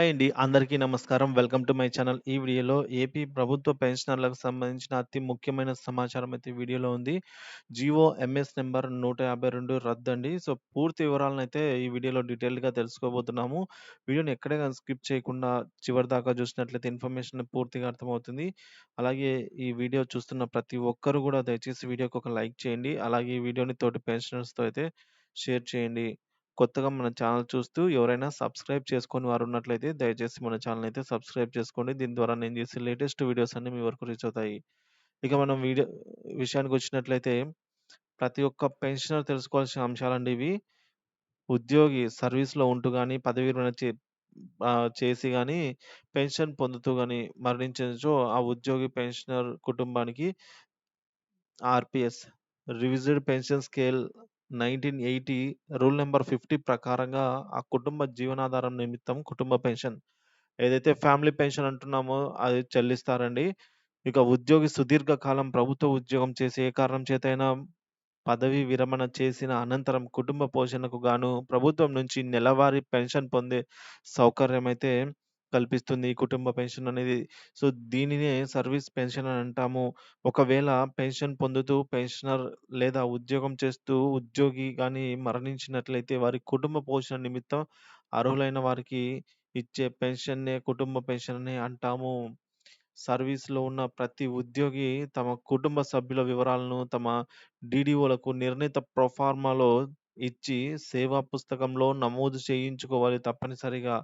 Hi అండి. అందరికీ నమస్కారం. Welcome to my channel. ఈ వీడియోలో ఏపీ ప్రభుత్వ పెన్షనర్లకు సంబంధించిన అతి ముఖ్యమైన సమాచారం అయితే వీడియోలో ఉంది. GO MS number 152 రద్దండి. సో, పూర్తి వివరాలనైతే ఈ వీడియోలో డీటెయిల్డ్‌గా తెలుసుకోబోతున్నాము. వీడియోని ఎక్కడ గాని స్కిప్ చేయకుండా చివరిదాకా చూసినట్లయితే ఇన్ఫర్మేషన్ పూర్తిగా అర్థమవుతుంది. అలాగే ఈ వీడియో చూస్తున్న ప్రతి ఒక్కరు గూడా దయచేసి వీడియోకి ఒక లైక్ చేయండి. అలాగే ఈ వీడియోని తోటి పెన్షనర్స్‌తో అయితే షేర్ చేయండి. కొత్తగా మన ఛానల్ చూస్తూ ఎవరైనా సబ్స్క్రైబ్ చేసుకోని వారున్నట్లయితే దయచేసి మన ఛానల్ అయితే సబ్స్క్రైబ్ చేసుకోండి. దీని ద్వారా నేను చేసే లేటెస్ట్ వీడియోస్ అన్నీ మీ వరకు రీచ్ అవుతాయి. ఇక మనం విషయానికొచ్చినట్లయితే ప్రతి ఒక్క పెన్షనర్ తెలుసుకోవాల్సిన అంశాలండి ఇవి. ఉద్యోగి సర్వీస్‌లో ఉంటూ గాని, పదవి విరమణ చేసి గాని, పెన్షన్ పొందుతూ గాని మరణించినచో ఆ ఉద్యోగి పెన్షనర్ కుటుంబానికి RPS revised pension scale 1980 rule number 50 ప్రకారంగా ఆ కుటుంబ జీవనాధారం నిమిత్తం కుటుంబ పెన్షన్ ఏదైతే ఫ్యామిలీ పెన్షన్ అంటున్నామో అది చెల్లిస్తారండి. ఇక ఉద్యోగి సుదీర్ఘ కాలం ప్రభుత్వ ఉద్యోగం చేసి ఏ కారణం చేతైనా పదవీ విరమణ చేసిన అనంతరం కుటుంబ పోషణకు గాను ప్రభుత్వం నుంచి నెలవారీ పెన్షన్ పొందే సౌకర్యమైతే కల్పిస్తుంది ఈ కుటుంబ పెన్షన్ అనేది. సో, దీనినే సర్వీస్ పెన్షన్ అని అంటాము. ఒకవేళ పెన్షన్ పొందుతూ పెన్షనర్ లేదా ఉద్యోగం చేస్తూ ఉద్యోగి గాని మరణించినట్లయితే వారి కుటుంబ పోషణ నిమిత్తం అర్హులైన వారికి ఇచ్చే పెన్షన్‌నే కుటుంబ పెన్షన్ అని అంటాము. సర్వీస్‌లో ఉన్న ప్రతి ఉద్యోగి తమ కుటుంబ సభ్యుల వివరాలను తమ డీడీఓలకు నిర్ణీత ప్రొఫార్మాలో ఇచ్చి సేవా పుస్తకంలో నమోదు చేయించుకోవాలి తప్పనిసరిగా.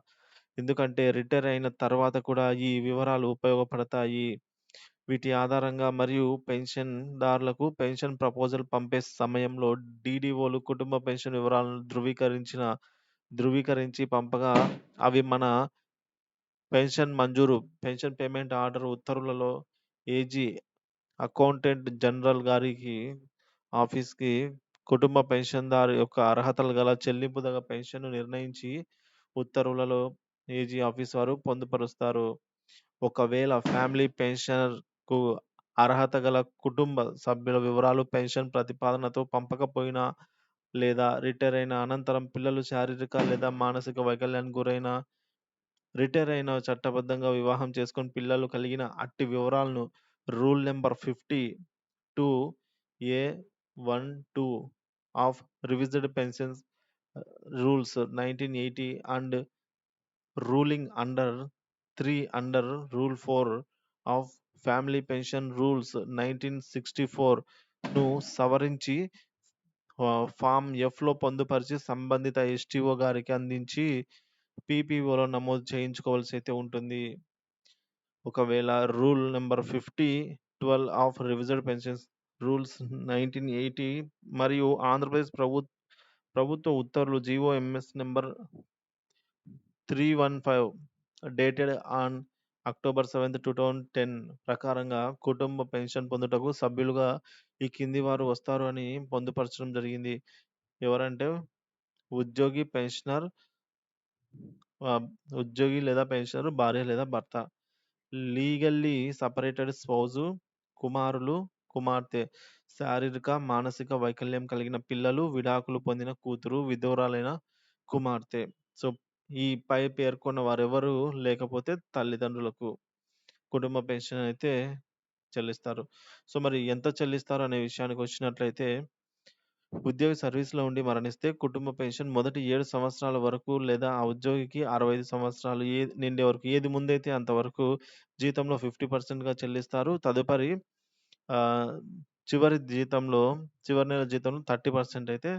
ఎందుకంటే రిటైర్ అయిన తర్వాత కూడా ఈ వివరాలు ఉపయోగపడతాయి. వీటి ఆధారంగా మరియు పెన్షన్‌దారులకు పెన్షన్ ప్రపోజల్ పంపే సమయంలో డీడీఓలు కుటుంబ పెన్షన్ వివరాలను ధృవీకరించి పంపగా అవి మన పెన్షన్ పేమెంట్ ఆర్డర్ ఉత్తర్వులలో ఏజీ అకౌంటెంట్ జనరల్ గారికి ఆఫీస్‌కి కుటుంబ పెన్షన్‌దారు యొక్క అర్హతలు గల చెల్లింపుదగ పెన్షన్‌ను నిర్ణయించి ఉత్తర్వులలో ఏజీ ఆఫీస్ వారు పొందుపరుస్తారు. ఒకవేళ ఫ్యామిలీ పెన్షనర్‌కు అర్హత గల కుటుంబ సభ్యుల వివరాలు పెన్షన్ ప్రతిపాదనతో పంపకపోయినా, లేదా రిటైర్ అయిన అనంతరం పిల్లలు శారీరక లేదా మానసిక వైకల్యానికి గురైన, రిటైర్ అయిన చట్టబద్ధంగా వివాహం చేసుకొని పిల్లలు కలిగిన అట్టి వివరాలను rule number 52 A 12 of revised pensions rules 1980 and ruling under 3 under rule 4 of family pension rules 1964ను సవరించి ఫార్మ్ ఎఫ్‌లో పొందుపరిచి సంబంధిత ఎస్టీఓ గారికి అందించి పీపీఓలో నమోదు చేయించుకోవాల్సయితే ఉంటుంది. ఒకవేళ rule number 50, 12 of revised pensions rules 1980 మరియు ఆంధ్రప్రదేశ్ ప్రభుత్వ ఉత్తర్వులు GO MS number 315 dated on October 7, 2010 ప్రకారంగా కుటుంబ పెన్షన్ పొందుటకు సభ్యులుగా ఈ కింది వారు వస్తారు అని పొందుపరచడం జరిగింది. ఎవరంటే ఉద్యోగి, పెన్షనర్ ఆహ్, ఉద్యోగి లేదా పెన్షనర్, భార్య లేదా భర్త. లీగల్లీ సెపరేటెడ్ స్పౌసు, కుమారులు, కుమార్తె, శారీరక, మానసిక వైకల్యం కలిగిన పిల్లలు, విడాకులు పొందిన కూతురు, విధవరాలైన కుమార్తె. సో, ఈ పై పేర్కొన్న వారెవరు లేకపోతే తల్లిదండ్రులకు కుటుంబ పెన్షన్ అయితే చెల్లిస్తారు. సో, మరి ఎంత చెల్లిస్తారు అనే విషయానికొచ్చినట్లయితే ఉద్యోగి సర్వీస్‌లో ఉండి మరణిస్తే కుటుంబ పెన్షన్ మొదటి 7 సంవత్సరాల వరకు లేదా ఆ ఉద్యోగికి 65 సంవత్సరాలు నిండే వరకు ఏది ముందైతే అంతవరకు జీతంలో 50%గా చెల్లిస్తారు. తదుపరి ఆహ్, చివరి జీతంలో చివరి నెల జీతంలో 30% అయితే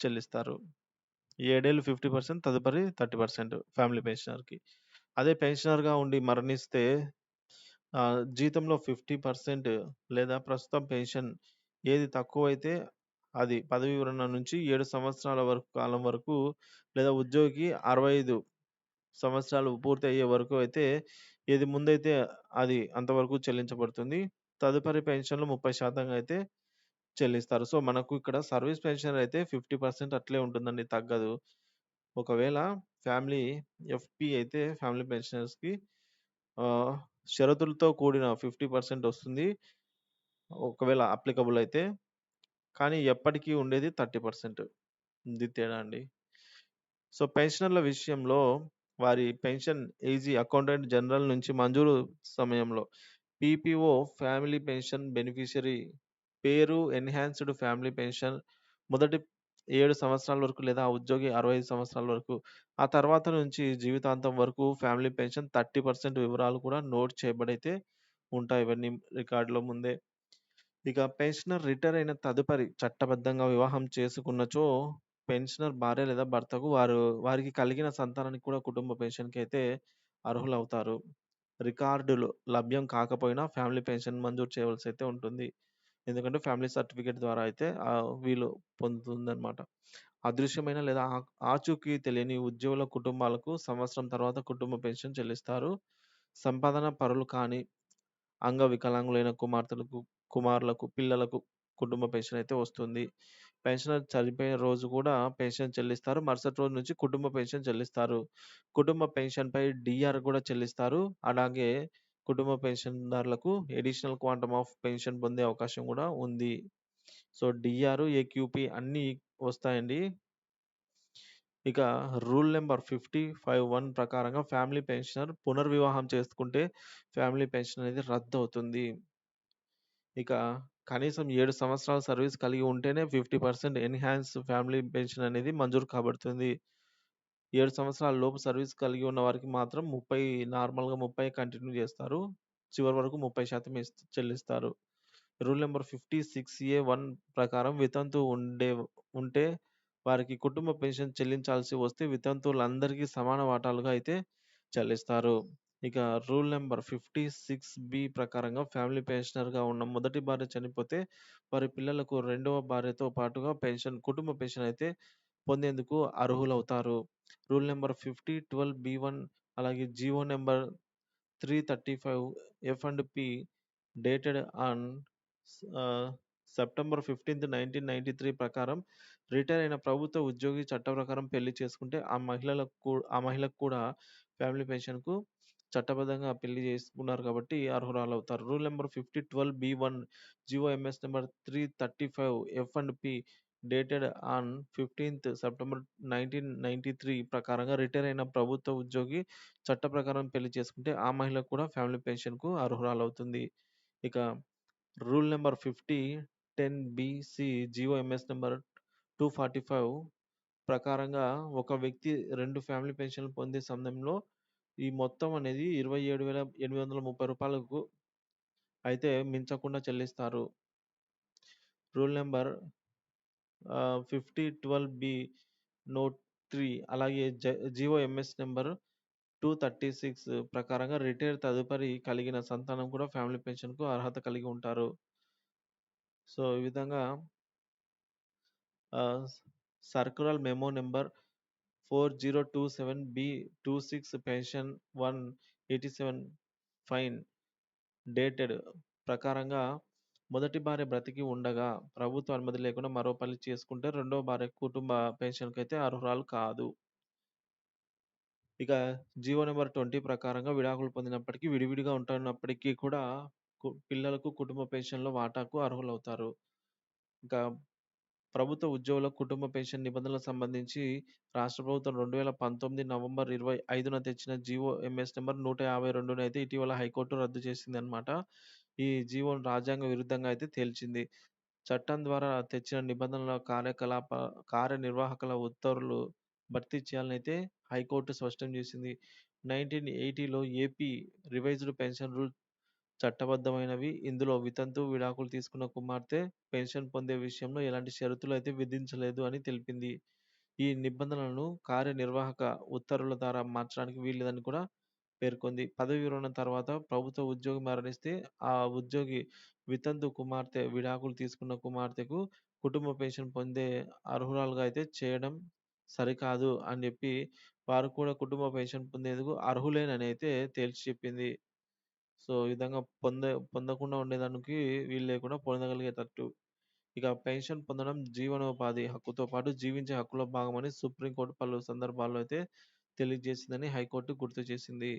చెల్లిస్తారు. 7 ఏళ్ళు 50% తదుపరి 30% ఫ్యామిలీ పెన్షనర్‌కి. అదే పెన్షనర్‌గా ఉండి మరణిస్తే జీతంలో 50% లేదా ప్రస్తుతం పెన్షన్ ఏది తక్కువైతే అది పదవీ విరమణ నుంచి 7 సంవత్సరాల వరకు కాలం వరకు లేదా ఉద్యోగికి 65 సంవత్సరాలు పూర్తయ్యే వరకు అయితే ఏది ముందైతే అది అంతవరకు చెల్లించబడుతుంది. తదుపరి పెన్షన్‌లో 30% అయితే చెల్లిస్తారు. సో, మనకు ఇక్కడ సర్వీస్ పెన్షన్ అయితే 50% అట్లే ఉంటుందండి తగ్గదు. ఒకవేళ ఫ్యామిలీ ఎఫ్‌పీ అయితే ఫ్యామిలీ పెన్షనర్స్‌కి ఆహ్, షరతులతో కూడిన 50% వస్తుంది. ఒకవేళ అప్లికబుల్ అయితే. కానీ ఎప్పటికి ఉండేది 30%. ఇది తేడా అండి. సో, పెన్షనర్ల విషయంలో వారి పెన్షన్ ఏజీ అకౌంటెంట్ జనరల్ నుంచి మంజూరు సమయంలో. పీపీఓ ఫ్యామిలీ పెన్షన్ బెనిఫిషియరీ పేరు ఎన్హాన్స్డ్ ఫ్యామిలీ పెన్షన్ మొదటి 7 సంవత్సరాల వరకు లేదా ఆ ఉద్యోగి 65 సంవత్సరాల వరకు. ఆ తర్వాత నుంచి జీవితాంతం వరకు ఫ్యామిలీ పెన్షన్ 30% వివరాలు కూడా నోట్ చేయబడైతే ఉంటాయి. ఇవన్నీ రికార్డ్‌లో ముందే. ఇక పెన్షనర్ రిటైర్ అయిన తదుపరి చట్టబద్ధంగా వివాహం చేసుకున్నచో పెన్షనర్ భార్య లేదా భర్తకు వారికి కలిగిన సంతానానికి కూడా కుటుంబ పెన్షన్‌కైతే అర్హులవుతారు. రికార్డులు లభ్యం కాకపోయినా ఫ్యామిలీ పెన్షన్ మంజూరు చేయవలసైతే ఉంటుంది. ఎందుకంటే ఫ్యామిలీ సర్టిఫికేట్ ద్వారా అయితే వీలు పొందుతుందనమాట. అదృశ్యమైన లేదా ఆచూకీ తెలియని ఉద్యోగుల కుటుంబాలకు సంవత్సరం తర్వాత కుటుంబ పెన్షన్ చెల్లిస్తారు. సంపాదన పరులు కాని అంగవికలాంగులైన కుమారులకు, పిల్లలకు కుటుంబ పెన్షన్ అయితే వస్తుంది. పెన్షనర్ చనిపోయిన రోజు కూడా పెన్షన్ చెల్లిస్తారు. మరుసటి రోజు నుంచి కుటుంబ పెన్షన్ చెల్లిస్తారు. కుటుంబ పెన్షన్‌పై డీఆర్ కూడా చెల్లిస్తారు. అలాగే కుటుంబ పెన్షన్‌దారులకు అడిషనల్ క్వాంటమ్ ఆఫ్ పెన్షన్ పొందే అవకాశం కూడా ఉంది. సో, డీఆర్, ఏక్యూపీ అన్నీ వస్తాయండి. ఇక రూల్ నంబర్ 55(1) ప్రకారంగా ఫ్యామిలీ పెన్షనర్ పునర్వివాహం చేసుకుంటే ఫ్యామిలీ పెన్షన్ అనేది రద్దవుతుంది. ఇక కనీసం 7 సంవత్సరాల సర్వీస్ కలిగి ఉంటేనే 50% ఎన్హాన్స్ ఫ్యామిలీ పెన్షన్ అనేది మంజూరు కాబడుతుంది. 7 సంవత్సరాల లోపు సర్వీస్ కలిగి ఉన్న వారికి మాత్రం 30 నార్మల్‌గా 30 కంటిన్యూ చేస్తారు. చివరి వరకు 30% చెల్లిస్తారు. రూల్ నంబర్ 56(a)(1) ప్రకారం వితంతువు ఉంటే వారికి కుటుంబ పెన్షన్ చెల్లించాల్సి వస్తే వితంతువులందరికీ సమాన వాటాలుగా అయితే చెల్లిస్తారు. ఇక రూల్ నంబర్ 56(b) ప్రకారంగా ఫ్యామిలీ పెన్షనర్‌గా ఉన్న మొదటి భార్య చనిపోతే వారి పిల్లలకు రెండవ భార్యతో పాటుగా కుటుంబ పెన్షన్ అయితే పొందేందుకు అర్హులవుతారు. రూల్ నంబర్ 50(12)(b)(1) అలాగే GO number 335 F and P dated on September 15, 1993 ప్రకారం రిటైర్ అయిన ప్రభుత్వ ఉద్యోగి చట్ట ప్రకారం పెళ్లి చేసుకుంటే ఆ మహిళకు కూడా ఫ్యామిలీ పెన్షన్‌కు చట్టబద్ధంగా పెళ్లి చేసుకున్నారు కాబట్టి అర్హురాలవుతారు. Rule number 50(12)(b)(1) GO MS number 335 F and P dated on 15థ్ సెప్టెంబర్ 1993 ప్రకారంగా రిటైర్ అయిన ప్రభుత్వ ఉద్యోగి చట్ట ప్రకారం పెళ్లి చేసుకుంటే ఆ మహిళకు కూడా ఫ్యామిలీ పెన్షన్‌కు అర్హురాలవుతుంది. ఇక rule number 10(b)(c) GOMS number 245 ప్రకారంగా ఒక వ్యక్తి 2 ఫ్యామిలీ పెన్షన్‌లు పొందే సమయంలో ఈ మొత్తం అనేది రూ. 27,830 అయితే మించకుండా చెల్లిస్తారు. రూల్ నంబర్ 50(12)(b) నోట్ 3 అలాగే జీవోఎంఎస్ నంబర్ 236 ప్రకారంగా రిటైర్ తదుపరి కలిగిన సంతానం కూడా ఫ్యామిలీ పెన్షన్‌కు అర్హత కలిగి ఉంటారు. సో, ఈ విధంగా ఆహ్, circular memo number 4027/B26 pension 187 fine dated ప్రకారంగా మొదటి భార్య బ్రతికి ఉండగా ప్రభుత్వ అనుమతి లేకుండా మరో పెళ్లి చేసుకుంటే రెండవ భార్య కుటుంబ పెన్షన్‌కైతే అర్హురాలు కాదు. ఇక జీవో నంబర్ 20 ప్రకారంగా విడాకులు పొందినప్పటికీ, విడివిడిగా ఉంటున్నప్పటికీ కూడా పిల్లలకు కుటుంబ పెన్షన్‌లో వాటాకు అర్హులవుతారు. ఇంకా ప్రభుత్వ ఉద్యోగుల కుటుంబ పెన్షన్ నిబంధనలకు సంబంధించి రాష్ట్ర ప్రభుత్వం 2019 నవంబర్ 25న తెచ్చిన జీవో ఎంఎస్ నంబర్ 152ని అయితే ఇటీవల హైకోర్టు రద్దు చేసిందనమాట. ఈ జీవోను రాజ్యాంగ విరుద్ధంగా అయితే తేల్చింది. చట్టం ద్వారా తెచ్చిన నిబంధనల కార్యనిర్వాహకుల ఉత్తర్వులు భర్తీ చేయాలనైతే హైకోర్టు స్పష్టం చేసింది. 1980లో ఏపీ రివైజ్డ్ పెన్షన్ రూల్ చట్టబద్ధమైనవి. ఇందులో వితంతువు విడాకులు తీసుకున్న కుమార్తె పెన్షన్ పొందే విషయంలో ఎలాంటి షరతులు అయితే విధించలేదు అని తెలిపింది. ఈ నిబంధనలను కార్యనిర్వాహక ఉత్తర్వుల ద్వారా మార్చడానికి వీల్లేదని కూడా పేర్కొంది. పదవీ విరమణ తర్వాత ప్రభుత్వ ఉద్యోగి మరణిస్తే ఆ ఉద్యోగి వితంతు కుమార్తె విడాకులు తీసుకున్న కుమార్తెకు కుటుంబ పెన్షన్ పొందే అర్హురాలుగా అయితే చేయడం సరికాదు అని చెప్పి వారు కూడా కుటుంబ పెన్షన్ పొందేందుకు అర్హులేనని అయితే తేల్చి చెప్పింది. సో, ఈ విధంగా పొందకుండా ఉండేదానికి వీలు లేకుండా పొందగలిగేటట్టు. ఇక పెన్షన్ పొందడం జీవనోపాధి హక్కుతో పాటు జీవించే హక్కులో భాగమని సుప్రీంకోర్టు పలు సందర్భాల్లో అయితే తెలియజేసిందని హైకోర్టు గుర్తు చేసింది.